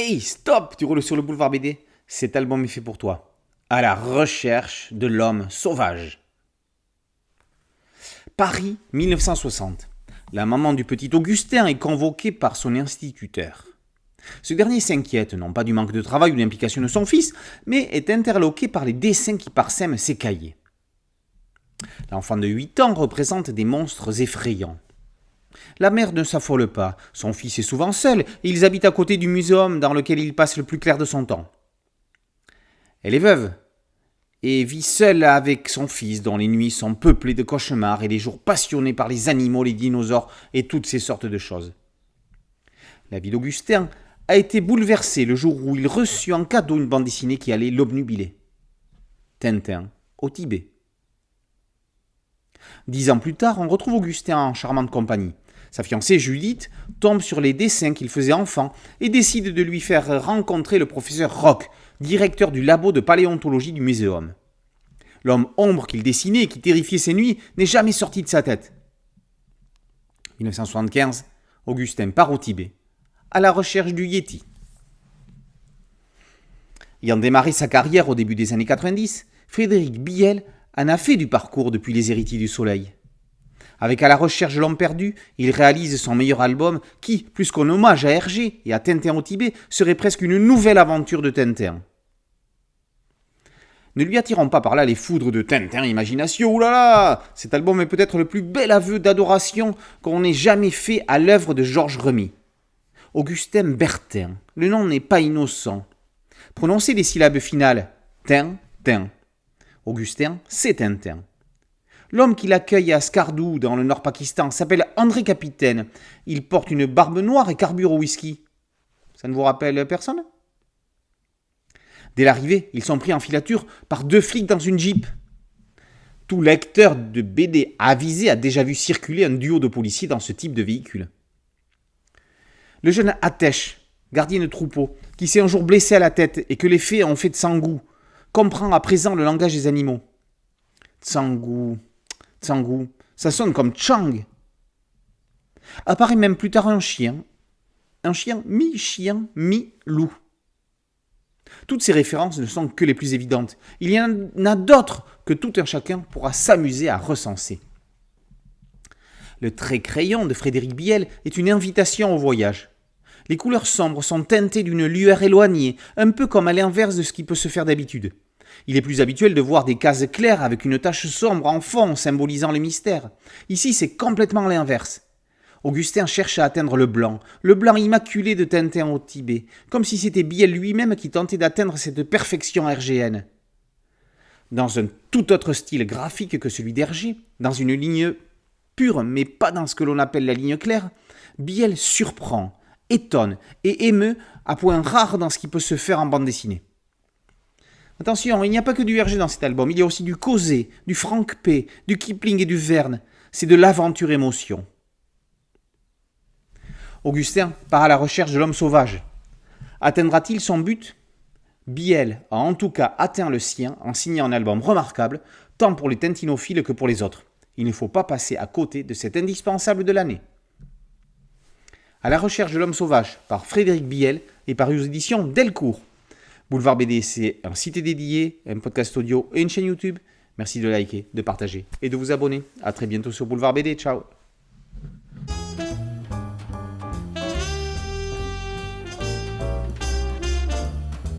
Hey, stop, tu roules sur le boulevard BD. Cet album est fait pour toi. À la recherche de l'homme sauvage. Paris, 1960. La maman du petit Augustin est convoquée par son instituteur. Ce dernier s'inquiète, non pas du manque de travail ou d'implication de son fils, mais est interloqué par les dessins qui parsèment ses cahiers. L'enfant de 8 ans représente des monstres effrayants. La mère ne s'affole pas, son fils est souvent seul et ils habitent à côté du muséum dans lequel il passe le plus clair de son temps. Elle est veuve et vit seule avec son fils dont les nuits sont peuplées de cauchemars et les jours passionnés par les animaux, les dinosaures et toutes ces sortes de choses. La vie d'Augustin a été bouleversée le jour où il reçut en cadeau une bande dessinée qui allait l'obnubiler. Tintin au Tibet. 10 ans plus tard, on retrouve Augustin en charmante compagnie. Sa fiancée Judith tombe sur les dessins qu'il faisait enfant et décide de lui faire rencontrer le professeur Rock, directeur du labo de paléontologie du muséum. L'homme ombre qu'il dessinait et qui terrifiait ses nuits n'est jamais sorti de sa tête. 1975, Augustin part au Tibet, à la recherche du Yéti. Ayant démarré sa carrière au début des années 90, Frédéric Biel en a fait du parcours depuis Les Héritiers du Soleil. Avec À la recherche de l'homme perdu, il réalise son meilleur album qui, plus qu'un hommage à Hergé et à Tintin au Tibet, serait presque une nouvelle aventure de Tintin. Ne lui attirons pas par là les foudres de Tintin Imagination, oulala! Cet album est peut-être le plus bel aveu d'adoration qu'on ait jamais fait à l'œuvre de Georges Remy. Augustin Bertin, le nom n'est pas innocent. Prononcez les syllabes finales, Tin-tin. Augustin, c'est Tintin. L'homme qui l'accueille à Skardou, dans le Nord-Pakistan, s'appelle André Capitaine. Il porte une barbe noire et carbure au whisky. Ça ne vous rappelle personne ? Dès l'arrivée, ils sont pris en filature par 2 flics dans une Jeep. Tout lecteur de BD avisé a déjà vu circuler un duo de policiers dans ce type de véhicule. Le jeune Atesh, gardien de troupeau, qui s'est un jour blessé à la tête et que les faits ont fait de Tsangou, comprend à présent le langage des animaux. Tsangou, ça sonne comme Chang. Apparaît même plus tard un chien mi-loup. Toutes ces références ne sont que les plus évidentes. Il y en a d'autres que tout un chacun pourra s'amuser à recenser. Le trait crayon de Frédéric Biel est une invitation au voyage. Les couleurs sombres sont teintées d'une lueur éloignée, un peu comme à l'inverse de ce qui peut se faire d'habitude. Il est plus habituel de voir des cases claires avec une tache sombre en fond symbolisant les mystères. Ici, c'est complètement l'inverse. Augustin cherche à atteindre le blanc immaculé de Tintin au Tibet, comme si c'était Biel lui-même qui tentait d'atteindre cette perfection hergéenne. Dans un tout autre style graphique que celui d'Hergé, dans une ligne pure mais pas dans ce que l'on appelle la ligne claire, Biel surprend, étonne et émeut à point rare dans ce qui peut se faire en bande dessinée. Attention, il n'y a pas que du Hergé dans cet album, il y a aussi du Causé, du Frank P, du Kipling et du Verne. C'est de l'aventure-émotion. Augustin part à la recherche de l'homme sauvage. Atteindra-t-il son but ? Biel a en tout cas atteint le sien en signant un album remarquable, tant pour les tintinophiles que pour les autres. Il ne faut pas passer à côté de cet indispensable de l'année. À la recherche de l'homme sauvage, par Frédéric Biel et par aux éditions Delcourt. Boulevard BD, c'est un site dédié, un podcast audio et une chaîne YouTube. Merci de liker, de partager et de vous abonner. A très bientôt sur Boulevard BD. Ciao.